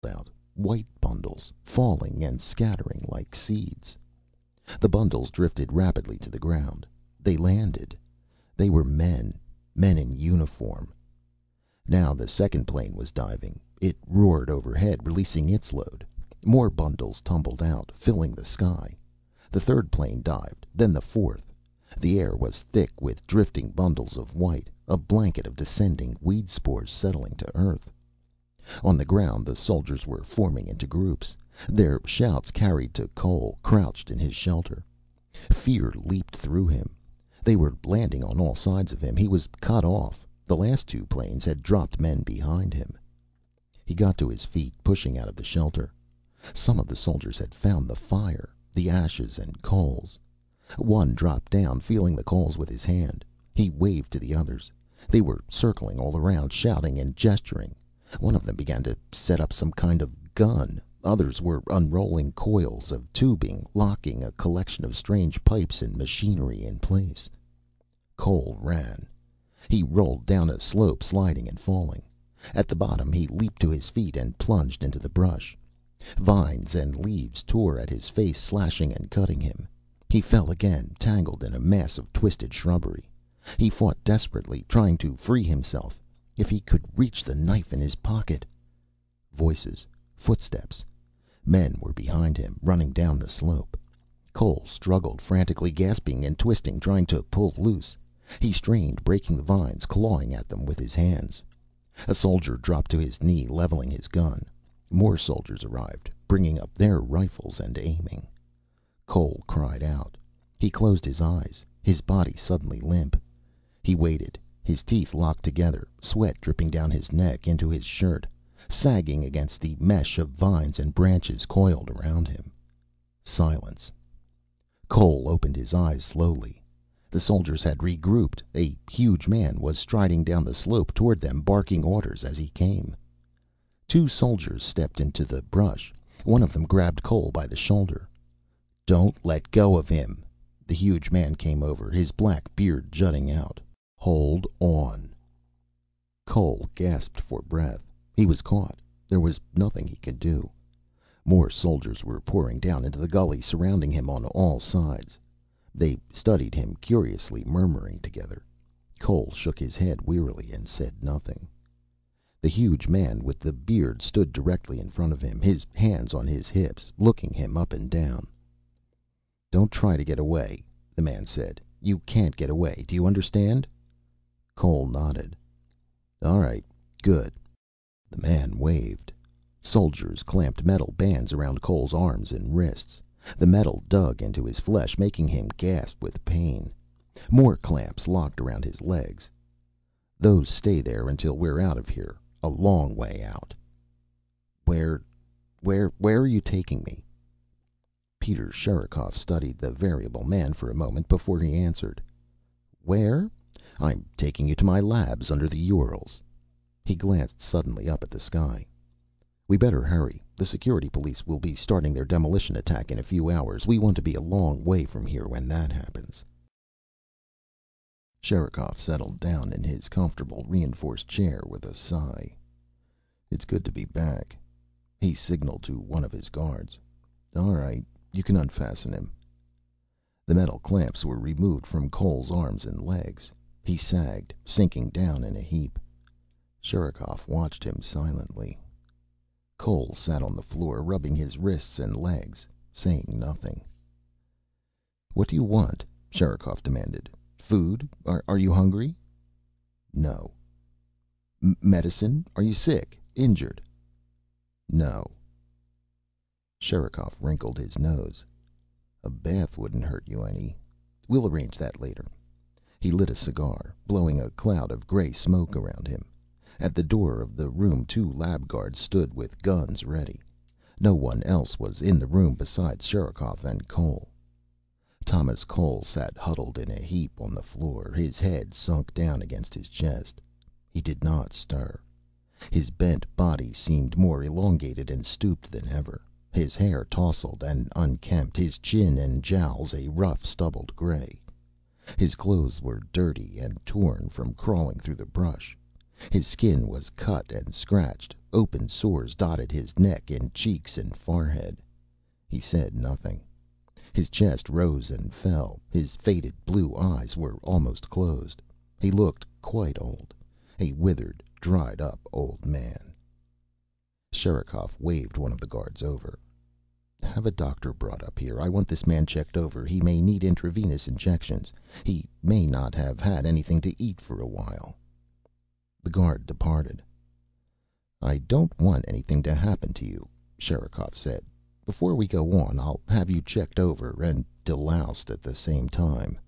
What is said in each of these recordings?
out, white bundles, falling and scattering like seeds. The bundles drifted rapidly to the ground. They landed. They were men. Men in uniform. Now the second plane was diving. It roared overhead, releasing its load. More bundles tumbled out, filling the sky. The third plane dived, then the fourth. The air was thick with drifting bundles of white, a blanket of descending weed spores settling to earth. On the ground, the soldiers were forming into groups. Their shouts carried to Cole, crouched in his shelter. Fear leaped through him. They were landing on all sides of him. He was cut off. The last two planes had dropped men behind him. He got to his feet, pushing out of the shelter. Some of the soldiers had found the fire, the ashes and coals. One dropped down, feeling the coals with his hand. He waved to the others. They were circling all around, shouting and gesturing. One of them began to set up some kind of gun. Others were unrolling coils of tubing, locking a collection of strange pipes and machinery in place. Cole ran. He rolled down a slope, sliding and falling. At the bottom, he leaped to his feet and plunged into the brush. Vines and leaves tore at his face, slashing and cutting him. He fell again, tangled in a mass of twisted shrubbery. He fought desperately, trying to free himself. If he could reach the knife in his pocket. Voices, footsteps. Men were behind him, running down the slope. Cole struggled, frantically gasping and twisting, trying to pull loose. He strained, breaking the vines, clawing at them with his hands. A soldier dropped to his knee, leveling his gun. More soldiers arrived, bringing up their rifles and aiming. Cole cried out. He closed his eyes, his body suddenly limp. He waited, his teeth locked together, sweat dripping down his neck into his shirt, sagging against the mesh of vines and branches coiled around him. Silence. Cole opened his eyes slowly. The soldiers had regrouped. A huge man was striding down the slope toward them, barking orders as he came. Two soldiers stepped into the brush. One of them grabbed Cole by the shoulder. "Don't let go of him." The huge man came over, his black beard jutting out. "Hold on." Cole gasped for breath. He was caught. There was nothing he could do. More soldiers were pouring down into the gully, surrounding him on all sides. They studied him curiously, murmuring together. Cole shook his head wearily and said nothing. The huge man with the beard stood directly in front of him, his hands on his hips, looking him up and down. "Don't try to get away," the man said. "You can't get away. Do you understand?" Cole nodded. "All right. Good." The man waved. Soldiers clamped metal bands around Cole's arms and wrists. The metal dug into his flesh, making him gasp with pain. More clamps locked around his legs. "Those stay there until we're out of here. A long way out." Where are you taking me?" Peter Sherikov studied the variable man for a moment before he answered. "Where? I'm taking you to my labs under the Urals." He glanced suddenly up at the sky. "We better hurry. The security police will be starting their demolition attack in a few hours. We want to be a long way from here when that happens." Sherikov settled down in his comfortable, reinforced chair with a sigh. "It's good to be back." He signaled to one of his guards. "All right, you can unfasten him." The metal clamps were removed from Cole's arms and legs. He sagged, sinking down in a heap. Sherikov watched him silently. Cole sat on the floor, rubbing his wrists and legs, saying nothing. "What do you want?" Sherikov demanded. "Food? Are you hungry?" "No." "Medicine? Are you sick? Injured?" "No." Sherikov wrinkled his nose. "A bath wouldn't hurt you any. We'll arrange that later." He lit a cigar, blowing a cloud of gray smoke around him. At the door of the room, two lab guards stood with guns ready. No one else was in the room besides Sherikov and Cole. Thomas Cole sat huddled in a heap on the floor, his head sunk down against his chest. He did not stir. His bent body seemed more elongated and stooped than ever, his hair tousled and unkempt, his chin and jowls a rough stubbled gray. His clothes were dirty and torn from crawling through the brush. His skin was cut and scratched. Open sores dotted his neck and cheeks and forehead. He said nothing. His chest rose and fell. His faded blue eyes were almost closed. He looked quite old. A withered, dried up old man. Sherikov waved one of the guards over. "Have a doctor brought up here. I want this man checked over. He may need intravenous injections. He may not have had anything to eat for a while." The guard departed. "I don't want anything to happen to you," Sherikov said. "Before we go on, I'll have you checked over and deloused at the same time."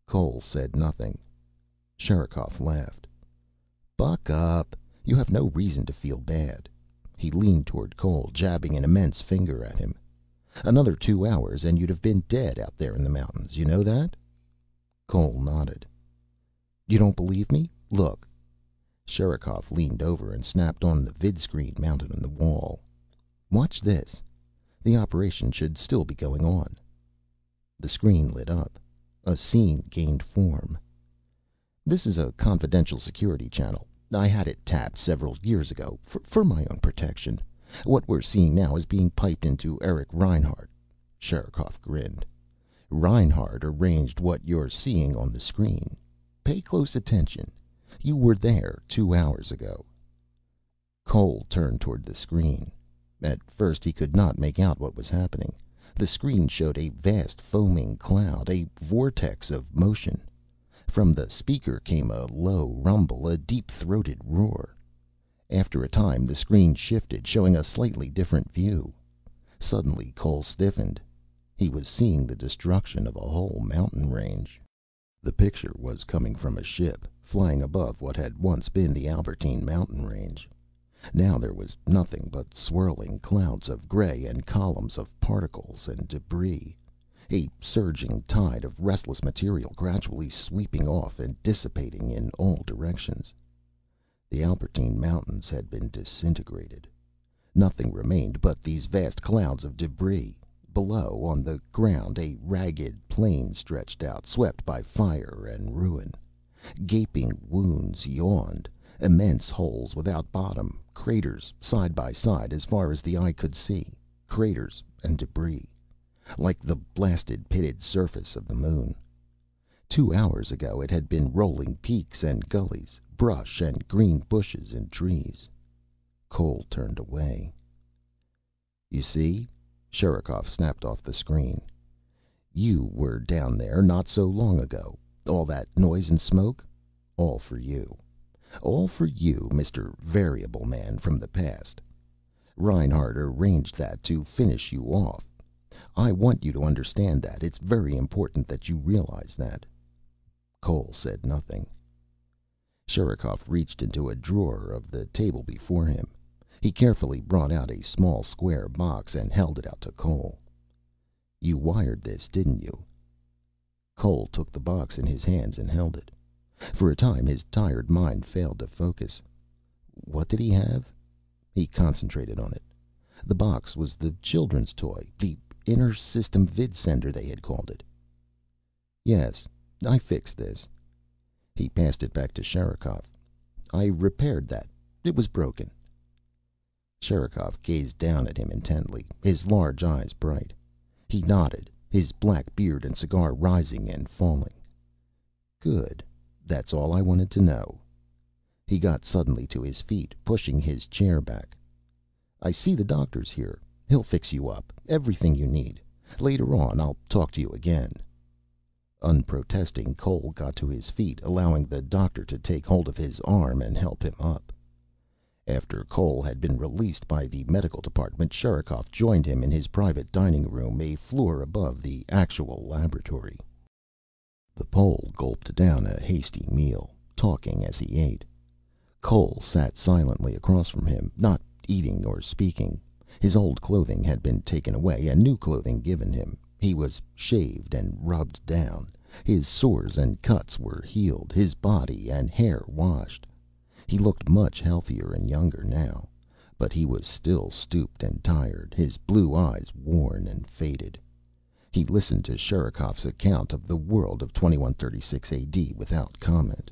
Cole said nothing. Sherikov laughed. "Buck up. You have no reason to feel bad." He leaned toward Cole, jabbing an immense finger at him. "Another 2 hours and you'd have been dead out there in the mountains. You know that?" Cole nodded. "You don't believe me? Look." Sherikov leaned over and snapped on the vidscreen mounted on the wall. "Watch this. The operation should still be going on." The screen lit up. A scene gained form. "This is a confidential security channel. I had it tapped several years ago, for my own protection. What we're seeing now is being piped into Eric Reinhardt." Sherikov grinned. "Reinhardt arranged what you're seeing on the screen. Pay close attention. You were there 2 hours ago." Cole turned toward the screen. At first he could not make out what was happening. The screen showed a vast foaming cloud, a vortex of motion. From the speaker came a low rumble, a deep-throated roar. After a time the screen shifted, showing a slightly different view. Suddenly Cole stiffened. He was seeing the destruction of a whole mountain range. The picture was coming from a ship, flying above what had once been the Albertine mountain range. Now there was nothing but swirling clouds of gray and columns of particles and debris. A surging tide of restless material gradually sweeping off and dissipating in all directions. The Albertine Mountains had been disintegrated. Nothing remained but these vast clouds of debris. Below, on the ground, a ragged plain stretched out, swept by fire and ruin. Gaping wounds yawned, immense holes without bottom, craters side by side as far as the eye could see, craters and debris, like the blasted, pitted surface of the moon. 2 hours ago it had been rolling peaks and gullies, brush and green bushes and trees. Cole turned away. "You see?" Sherikov snapped off the screen. "You were down there not so long ago. All that noise and smoke? All for you. All for you, Mr. Variable Man from the past. Reinhardt arranged that to finish you off. I want you to understand that. It's very important that you realize that." Cole said nothing. Sherikov reached into a drawer of the table before him. He carefully brought out a small square box and held it out to Cole. "You wired this, didn't you?" Cole took the box in his hands and held it. For a time his tired mind failed to focus. What did he have? He concentrated on it. The box was the children's toy, the Inner System Vidsender they had called it. "Yes, I fixed this." He passed it back to Sherikov. "I repaired that. It was broken." Sherikov gazed down at him intently, his large eyes bright. He nodded, his black beard and cigar rising and falling. "Good. That's all I wanted to know." He got suddenly to his feet, pushing his chair back. "I see the doctor's here. He'll fix you up. Everything you need. Later on, I'll talk to you again." Unprotesting, Cole got to his feet, allowing the doctor to take hold of his arm and help him up. After Cole had been released by the medical department, Sherikov joined him in his private dining room, a floor above the actual laboratory. The Pole gulped down a hasty meal, talking as he ate. Cole sat silently across from him, not eating or speaking. His old clothing had been taken away and new clothing given him. He was shaved and rubbed down. His sores and cuts were healed, his body and hair washed. He looked much healthier and younger now, but he was still stooped and tired, his blue eyes worn and faded. He listened to Sherikov's account of the world of 2136 AD without comment.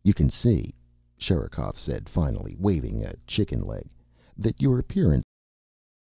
"You can see," Sherikov said finally, waving a chicken leg, "that your appearance